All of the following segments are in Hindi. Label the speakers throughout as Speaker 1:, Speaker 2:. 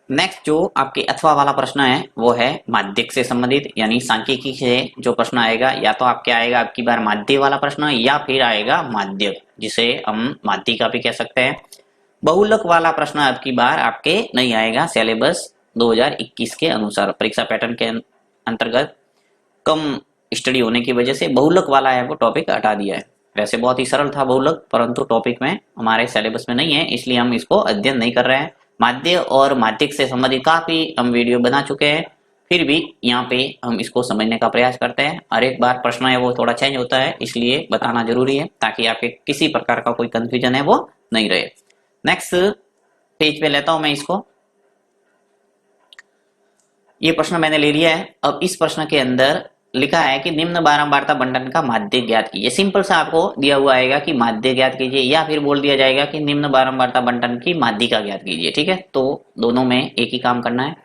Speaker 1: नेक्स्ट जो आपके अथवा वाला प्रश्न है वो है माध्यक से संबंधित, यानी सांख्यिकी से जो प्रश्न आएगा, या तो आपके आएगा आपकी बार माध्य वाला प्रश्न या फिर आएगा माध्यक, जिसे हम माध्यिका भी कह सकते हैं। बहुलक वाला प्रश्न आपकी बार आपके नहीं आएगा, सिलेबस 2021 के अनुसार परीक्षा पैटर्न के अंतर्गत कम स्टडी होने की वजह से बहुलक वाला है वो टॉपिक हटा दिया है। वैसे बहुत ही सरल था बहुलक, परंतु टॉपिक में हमारे सिलेबस में नहीं है, इसलिए हम इसको अध्ययन नहीं कर रहे हैं। माध्य और माध्यिक से संबंधित काफी हम वीडियो बना चुके हैं, फिर भी यहाँ पे हम इसको समझने का प्रयास करते हैं। हर एक बार प्रश्न है वो थोड़ा चेंज होता है, इसलिए बताना जरूरी है ताकि आपके किसी प्रकार का कोई कंफ्यूजन है वो नहीं रहे। नेक्स्ट पेज पे लेता हूं मैं इसको। ये प्रश्न मैंने ले लिया है। अब इस प्रश्न के अंदर लिखा है कि निम्न बारंबारता बंटन का माध्य ज्ञात कीजिए। सिंपल सा आपको दिया हुआ आएगा कि माध्य ज्ञात कीजिए, या फिर बोल दिया जाएगा कि निम्न बारंबारता बंटन की माध्यिका ज्ञात कीजिए। ठीक है, तो दोनों में एक ही काम करना है।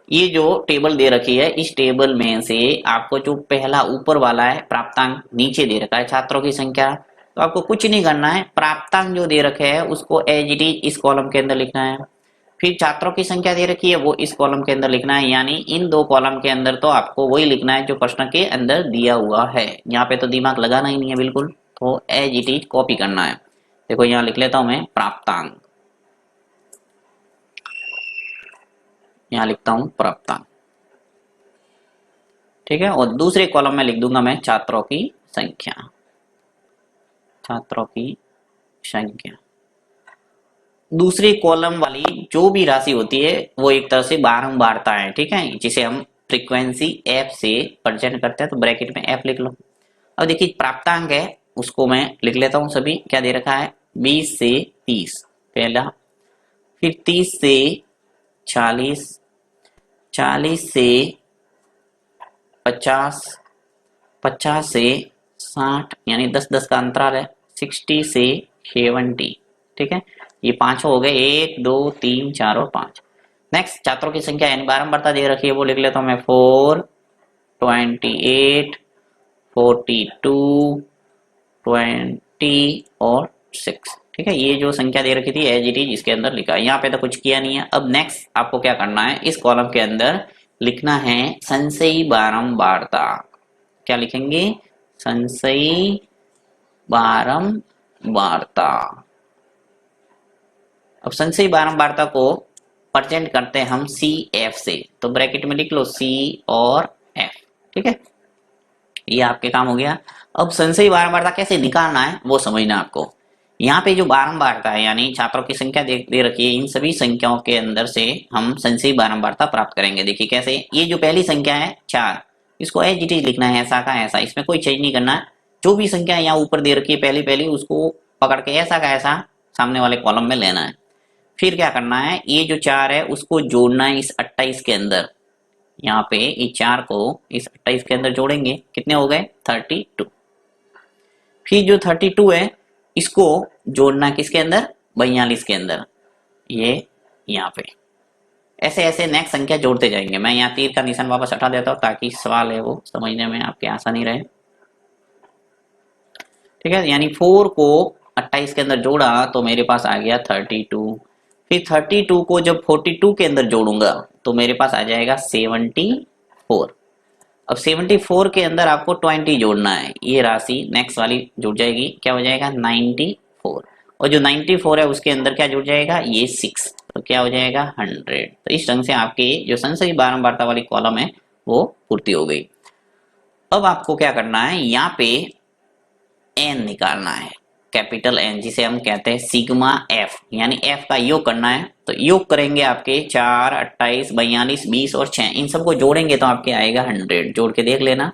Speaker 1: ये जो टेबल दे रखी है, इस टेबल में से आपको जो पहला ऊपर वाला है प्राप्तांक, नीचे दे रखा है छात्रों की संख्या, तो आपको कुछ नहीं करना है। प्राप्तांक जो दे रखे हैं उसको एज इट इज इस कॉलम के अंदर लिखना है। फिर छात्रों की संख्या दे रखी है वो इस कॉलम के अंदर लिखना है, यानी इन दो कॉलम के अंदर तो आपको वही लिखना है जो प्रश्न के अंदर दिया हुआ है। यहाँ पे तो दिमाग लगाना ही नहीं है बिल्कुल, तो एज इट इज कॉपी करना है। देखो यहाँ लिख लेता हूं मैं प्राप्तांक, यहाँ लिखता हूं प्राप्तांक। ठीक है, और दूसरे कॉलम में लिख दूंगा मैं छात्रों की संख्या, छात्रों की संख्या। दूसरी कॉलम वाली जो भी राशि होती है वो एक तरह से बारंबारता है। ठीक है, जिसे हम फ्रीक्वेंसी एफ से प्रेजेंट करते हैं, तो ब्रैकेट में एफ लिख लो। अब देखिए प्राप्तांक है उसको मैं लिख लेता हूं। सभी क्या दे रखा है, 20 से 30 पहला, फिर 30 से 40, 40 से 50, 50 से 60, यानी 10-10 का अंतराल है, 60 से 70। ठीक है, ये पांचों हो गए, 1 2 3 4 और 5। नेक्स्ट छात्रों की संख्या यानी बारंबारता दे रखी है वो लिख लेता हूं मैं 4, 28, 42, 20 और 6। ठीक है, ये जो संख्या दे रखी थी एज इट इज इसके अंदर लिखा है। यहाँ पे तो कुछ किया नहीं है। अब नेक्स्ट आपको क्या करना है, इस कॉलम के अंदर लिखना है संशयी बारंबारता। क्या लिखेंगे, संशयी बारंबारता। अब संशयी बारंबारता को प्रेजेंट करते हैं हम सी एफ से, तो ब्रैकेट में लिख लो सी और एफ। ठीक है, ये आपके काम हो गया। अब संशयी बारंबारता कैसे निकालना है वो समझना आपको। यहाँ पे जो बारंबारता है यानी छात्रों की संख्या दे रखी है, इन सभी संख्याओं के अंदर से हम संशयी बारंबारता प्राप्त करेंगे। देखिए कैसे, ये जो पहली संख्या है 4, इसको एज इट इज लिखना है ऐसा का ऐसा, इसमें कोई चेंज नहीं करना है। जो भी संख्या यहाँ ऊपर दे रखी है पहली पहली, उसको पकड़ के ऐसा का ऐसा सामने वाले कॉलम में लेना है। फिर क्या करना है, ये जो 4 है उसको जोड़ना है इस 28 के अंदर। यहाँ पे इस 4 को इस 28 के अंदर जोड़ेंगे, कितने हो गए 32। फिर जो 32 है इसको जोड़ना किसके अंदर, 42 के अंदर, ये यहाँ पे। ऐसे ऐसे नेक्स्ट संख्या जोड़ते जाएंगे। मैं यहाँ तीर का निशान वापस हटा देता हूँ ताकि सवाल है वो समझने में आपके आसानी रहे। ठीक है, यानी 4 को 28 के अंदर जोड़ा तो मेरे पास आ गया 32। फिर 32 को जब 42 के अंदर जोड़ूंगा तो मेरे पास आ जाएगा 74। अब 74 के अंदर आपको 20 जोड़ना है, ये राशि नेक्स्ट वाली जुड़ जाएगी, क्या हो जाएगा 94। और जो 94 है उसके अंदर क्या जुड़ जाएगा, ये 6, तो क्या हो जाएगा 100। तो इस ढंग से आपके जो संशयी बारंबारता वाली कॉलम है वो पूर्ति हो गई। अब आपको क्या करना है, यहाँ पे एन निकालना है, कैपिटल एन, जिसे हम कहते हैं सिग्मा एफ, यानी एफ का योग करना है। तो योग करेंगे आपके 4, 28, 42, 20 और 6, इन सबको जोड़ेंगे तो आपके आएगा 100। जोड़ के देख लेना।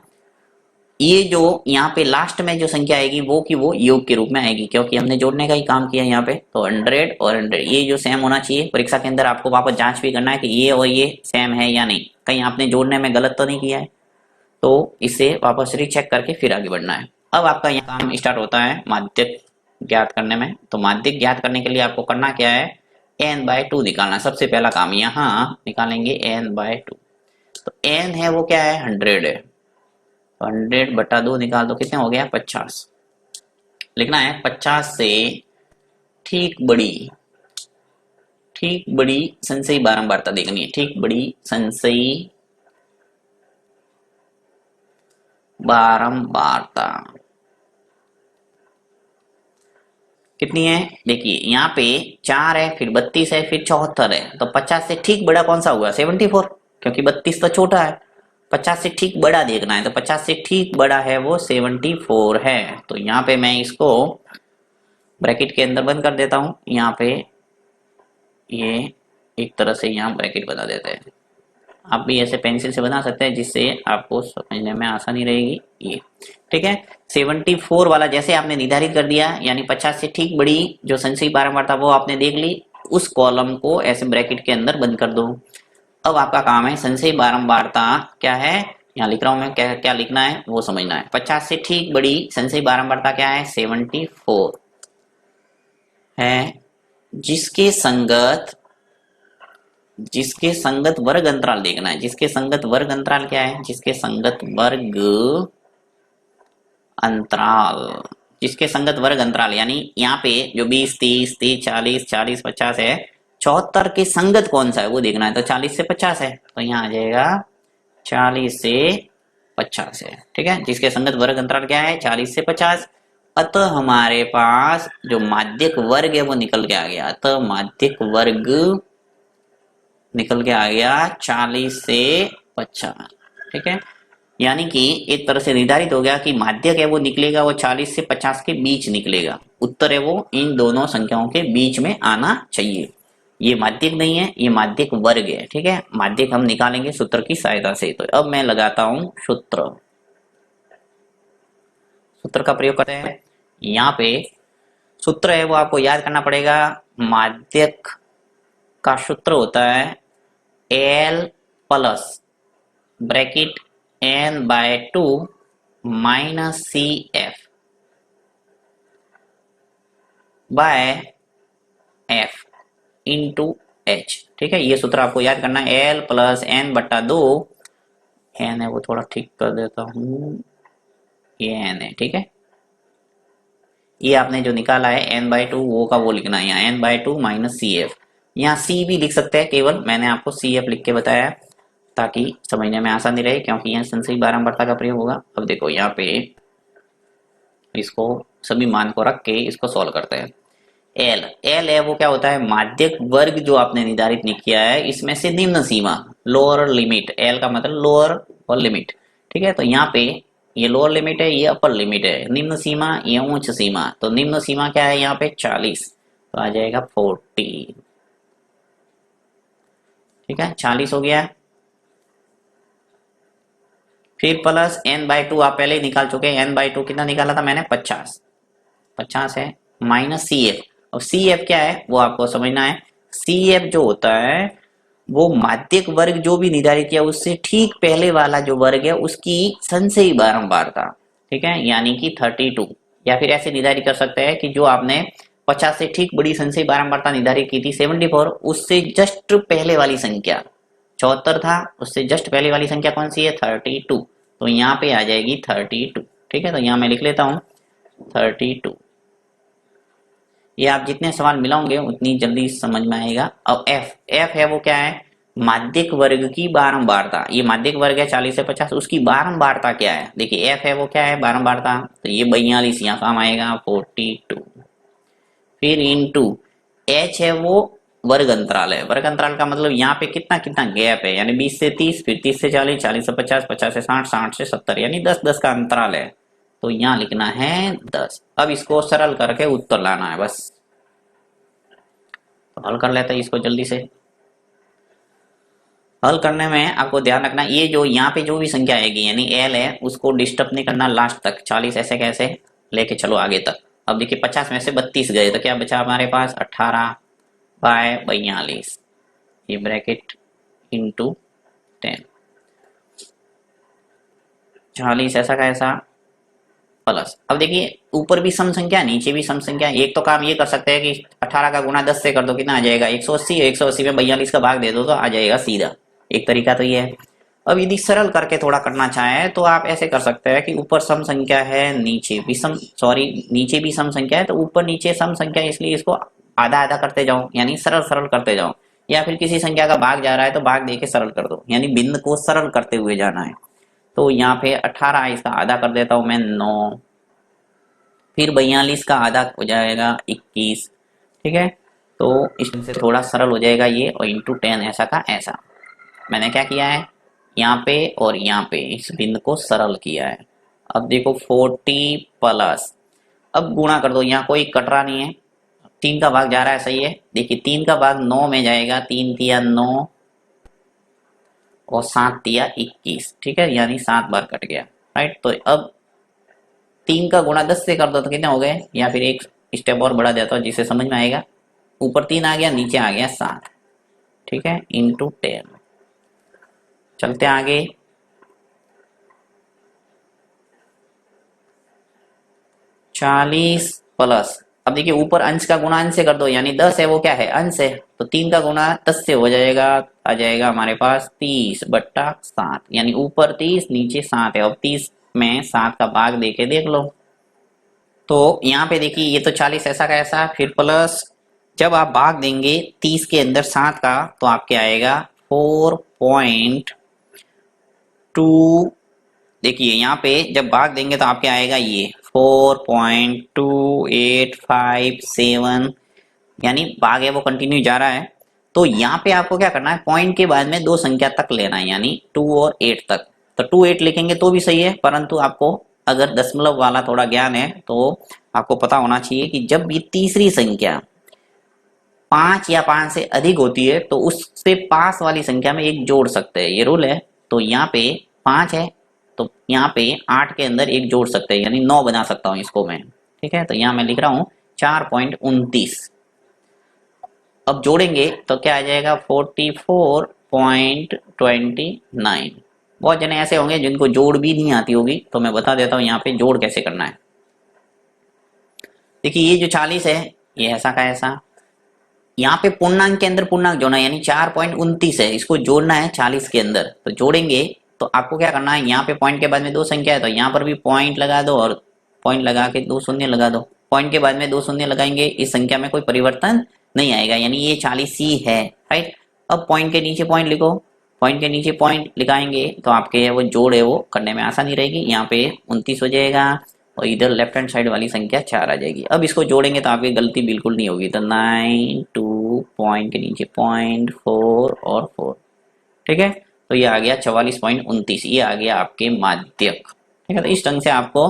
Speaker 1: ये जो यहाँ पे लास्ट में जो संख्या आएगी वो की वो योग के रूप में आएगी, क्योंकि हमने जोड़ने का ही काम किया यहाँ पे। तो 100 और 100 ये जो सेम होना चाहिए। परीक्षा के अंदर आपको वापस जांच भी करना है कि ये और ये सेम है या नहीं, कहीं आपने जोड़ने में गलत तो नहीं किया है। तो इसे वापस रीचेक करके फिर आगे बढ़ना है। अब आपका यहाँ काम स्टार्ट होता है माध्यक ज्ञात करने में। तो माध्यक ज्ञात करने के लिए आपको करना क्या है, n/2 निकालना। सबसे पहला काम यहाँ निकालेंगे n/2। तो n है वो क्या है 100 है, 100/2 निकाल दो, कितने हो गया 50। लिखना है 50 से ठीक बड़ी ठीक बड़ी संशयी बारंबारता देखनी है। ठीक बड़ी संशयी बारंबारता कितनी है? देखिए यहाँ पे 4 है, फिर 32 है, फिर 74 है, तो 50 से ठीक बड़ा कौन सा हुआ? 74, क्योंकि 32 तो छोटा है। 50 से ठीक बड़ा देखना है, तो 50 से ठीक बड़ा है वो 74 है। तो यहाँ पे मैं इसको ब्रैकेट के अंदर बंद कर देता हूँ। यहाँ पे ये एक तरह से यहाँ ब्रैकेट बना देते हैं। आप भी ऐसे पेंसिल से बना सकते हैं, जिससे आपको समझने में आसानी रहेगी। ये ठीक है। 74 वाला जैसे आपने निर्धारित कर दिया, यानी 50 से ठीक बड़ी जो संशयी बारंबारता वो आपने देख ली, उस कॉलम को ऐसे ब्रैकेट के अंदर बंद कर दो। अब आपका काम है संशयी बारंबारता क्या है, यहाँ लिख रहा हूं मैं, क्या क्या लिखना है वो समझना है। 50 से ठीक बड़ी संशयी बारंबारता क्या है? 74 है, जिसके संगत वर्ग अंतराल देखना है। जिसके संगत वर्ग अंतराल क्या है? जिसके संगत वर्ग अंतराल, जिसके संगत वर्ग अंतराल, यानी यहाँ पे जो 20, 30, 30, 40, 40, 50 है, 74 के संगत कौन सा है वो देखना है। तो 40 से 50 है, तो यहाँ आ जाएगा 40 से 50 है। ठीक है, जिसके संगत वर्ग अंतराल क्या है? 40 से 50। अतः हमारे पास जो माध्यक वर्ग है वो निकल के आ गया। अतः माध्यक वर्ग निकल के आ गया 40 से 50। ठीक है, यानी कि एक तरह से निर्धारित हो गया कि माध्यक है वो निकलेगा, वो 40 से 50 के बीच निकलेगा। उत्तर है वो इन दोनों संख्याओं के बीच में आना चाहिए। ये माध्यक नहीं है, ये माध्यक वर्ग है। ठीक है, माध्यक हम निकालेंगे सूत्र की सहायता से। तो अब मैं लगाता हूं सूत्र का प्रयोग करते हैं। यहाँ पे सूत्र है वो आपको याद करना पड़ेगा। माध्यक का सूत्र होता है L plus bracket n/2 minus CF by F into H। ठीक है, ये सूत्र आपको याद करना है। L प्लस n/2, n है वो थोड़ा ठीक कर देता हूँ, ये n है। ठीक है, ये आपने जो निकाला है n/2 वो का वो लिखना है यहाँ, n/2 माइनस CF। यहाँ C भी लिख सकते हैं, केवल मैंने आपको CF लिख के बताया ताकि समझने में आसानी रहे, क्योंकि यहाँ संशयी बारंबारता का प्रयोग होगा। अब देखो यहाँ पे इसको सभी मान को रख के इसको सॉल्व करते हैं। L है वो क्या होता है? माध्यक वर्ग जो आपने निर्धारित नहीं किया है, इसमें से निम्न सीमा, लोअर लिमिट। L का मतलब लोअर और लिमिट। ठीक है, तो यहाँ पे ये लोअर लिमिट है, ये अपर लिमिट है। निम्न सीमा, ये उच्च सीमा। तो निम्न सीमा क्या है यहाँ पे? 40, तो आ जाएगा 40। ठीक है, 40 हो गया। फिर प्लस n/2 आप पहले ही निकाल चुके हैं। n/2 कितना निकाला था मैंने? 50 है, माइनस CF। और CF क्या है वो आपको समझना है। CF जो होता है वो माध्यक वर्ग जो भी निर्धारित किया उससे ठीक पहले वाला जो वर्ग है उसकी संशयी बारंबारता। ठीक है, यानी कि 32, या फिर ऐसे निर्धारित कर सकते हैं कि जो आपने 50 से ठीक बड़ी संशयी बारंबारता निर्धारित की थी 74, उससे जस्ट पहले वाली संख्या 74 था, उससे जस्ट पहले वाली संख्या कौन सी है? 32। तो यहाँ पे आ जाएगी 32। ठीक है, तो यहाँ मैं लिख लेता हूँ 32। ये आप जितने सवाल मिलाओगे उतनी जल्दी समझ में आएगा। अब F है वो क्या है? माध्यक वर्ग की बारंबारता। ये माध्यक वर्ग है 40 से 50, उसकी बारंबारता क्या है? देखिए F है वो क्या है? बारंबारता। तो ये 42 यहाँ काम आएगा, 42। फिर इंटू H है वो वर्ग अंतराल है। वर्ग अंतराल का मतलब यहाँ पे कितना कितना गैप है, यानी 20 से 30, फिर 30 से 40, 40 से 50, 50 से 60, 60 से 70, यानी 10 का अंतराल है। तो यहाँ लिखना है 10। अब इसको सरल करके उत्तर लाना है बस। तो हल कर लेते हैं इसको जल्दी से। हल करने में आपको ध्यान रखना, ये जो यहाँ पे जो भी संख्या आएगी यानी L है उसको डिस्टर्ब नहीं करना लास्ट तक। 40 ऐसे कैसे लेके चलो आगे तक। अब देखिए 50 में से 32 गए तो क्या बचा हमारे पास? 18/42, ये ब्रैकेट इंटू 10। 40 ऐसा का ऐसा प्लस। अब देखिए ऊपर भी सम संख्या, नीचे भी सम संख्या। एक तो काम ये कर सकते हैं कि 18 का गुणा 10 से कर दो, कितना आ जाएगा? 180। 180 में 42 का भाग दे दो तो आ जाएगा सीधा। एक तरीका तो ये है। अब यदि सरल करके थोड़ा करना चाहें तो आप ऐसे कर सकते हैं कि ऊपर सम संख्या है, नीचे भी सम संख्या है, तो ऊपर नीचे सम संख्या है, इसलिए इसको आधा आधा करते जाओ, यानी सरल सरल करते जाओ, या फिर किसी संख्या का भाग जा रहा है तो भाग दे के सरल कर दो, यानी भिन्न को सरल करते हुए जाना है। तो यहाँ पे 18 इसका आधा कर देता हूं मैं 9, फिर 42 का आधा हो जाएगा 21। ठीक है, तो इससे थोड़ा सरल हो जाएगा ये, और इंटू 10 ऐसा का ऐसा। मैंने क्या किया है, यहाँ पे और यहाँ पे इस बिंदु को सरल किया है। अब देखो 40 प्लस, अब गुणा कर दो, यहाँ कोई कट रहा नहीं है, 3 का भाग जा रहा है, सही है। देखिए 3 का भाग 9 में जाएगा, 3 तिया 9 और 7 तिया 21। ठीक है, यानी 7 बार कट गया, राइट। तो अब 3 का गुणा 10 से कर दो तो कितने हो गए, या फिर एक स्टेप और बढ़ा देता हूँ जिससे समझ में आएगा। ऊपर 3 आ गया, नीचे आ गया 7। ठीक है, इंटू 10। चलते आगे, 40 प्लस, अब देखिए ऊपर अंश का गुणा अंश से कर दो, यानी 10 है वो क्या है, अंश है, तो 3 का गुणा 10 से हो जाएगा, आ जाएगा हमारे पास 30/7, यानी ऊपर 30 नीचे 7 है। अब 30 में 7 का भाग देके देख लो, तो यहाँ पे देखिए ये तो 40 ऐसा का ऐसा, फिर प्लस जब आप भाग देंगे 30 के अंदर 7 का तो आपके आएगा 4.2। देखिए यहाँ पे जब भाग देंगे तो आपके आएगा ये 4.2857, यानी भाग है वो कंटिन्यू जा रहा है। तो यहाँ पे आपको क्या करना है, पॉइंट के बाद में 2 संख्या तक लेना है, यानी 2 और 8 तक। तो 2 8 लिखेंगे तो भी सही है, परंतु आपको अगर दशमलव वाला थोड़ा ज्ञान है तो आपको पता होना चाहिए कि जब भी तीसरी संख्या 5 या 5 से अधिक होती है तो उससे पास वाली संख्या में एक जोड़ सकते हैं, ये रूल है। तो यहाँ पे 5 है तो यहाँ पे 8 के अंदर एक जोड़ सकते हैं, यानी 9 बना सकता हूँ इसको मैं। ठीक है, तो यहाँ मैं लिख रहा हूँ 4.29। अब जोड़ेंगे तो क्या आ जाएगा 44.29। बहुत जने ऐसे होंगे जिनको जोड़ भी नहीं आती होगी, तो मैं बता देता हूँ यहाँ पे जोड़ कैसे करना है। देखिए ये जो 40 है ये ऐसा का ऐसा, यहाँ पे पूर्णांक के अंदर पूर्णांक जोड़ना है, यानी 4.29 है, इसको जोड़ना है 40 के अंदर। तो जोड़ेंगे तो आपको क्या करना है, यहाँ पे पॉइंट के बाद में 2 संख्या है तो यहाँ पर भी पॉइंट लगा दो, और पॉइंट लगा के 2 शून्य लगा दो। पॉइंट के बाद में 2 शून्य लगाएंगे, इस संख्या में कोई परिवर्तन नहीं आएगा, यानी ये 40 ही है, राइट। अब पॉइंट के नीचे पॉइंट लिखो, पॉइंट के नीचे पॉइंट लिखाएंगे तो आपके वो जोड़ है वो करने में आसानी रहेगी। यहाँ पे 29 हो जाएगा और इधर लेफ्ट हैंड साइड वाली संख्या 4 आ जाएगी। अब इसको जोड़ेंगे तो आपकी गलती बिल्कुल नहीं होगी। तो 9 2 पॉइंट के नीचे पॉइंट 4 और 4। ठीक है, तो ये आ गया 44.29, ये आ गया आपके माध्यक। ठीक है, तो इस ढंग से आपको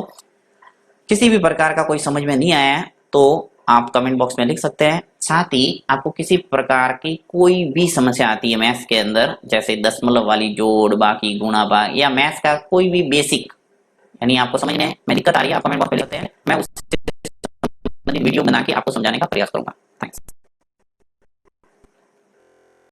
Speaker 1: किसी भी प्रकार का कोई समझ में नहीं आया तो आप कमेंट बॉक्स में लिख सकते हैं। साथ ही आपको किसी प्रकार की कोई भी समस्या आती है मैथ्स के अंदर, जैसे दशमलव वाली जोड़, बाकी गुणा भाग, या मैथ्स का कोई भी बेसिक यानी आपको समझने में दिक्कत आ रही है, आप कमेंट बॉक्स में लिखते हैं, मैं उससे वीडियो बना के आपको समझाने का प्रयास करूंगा।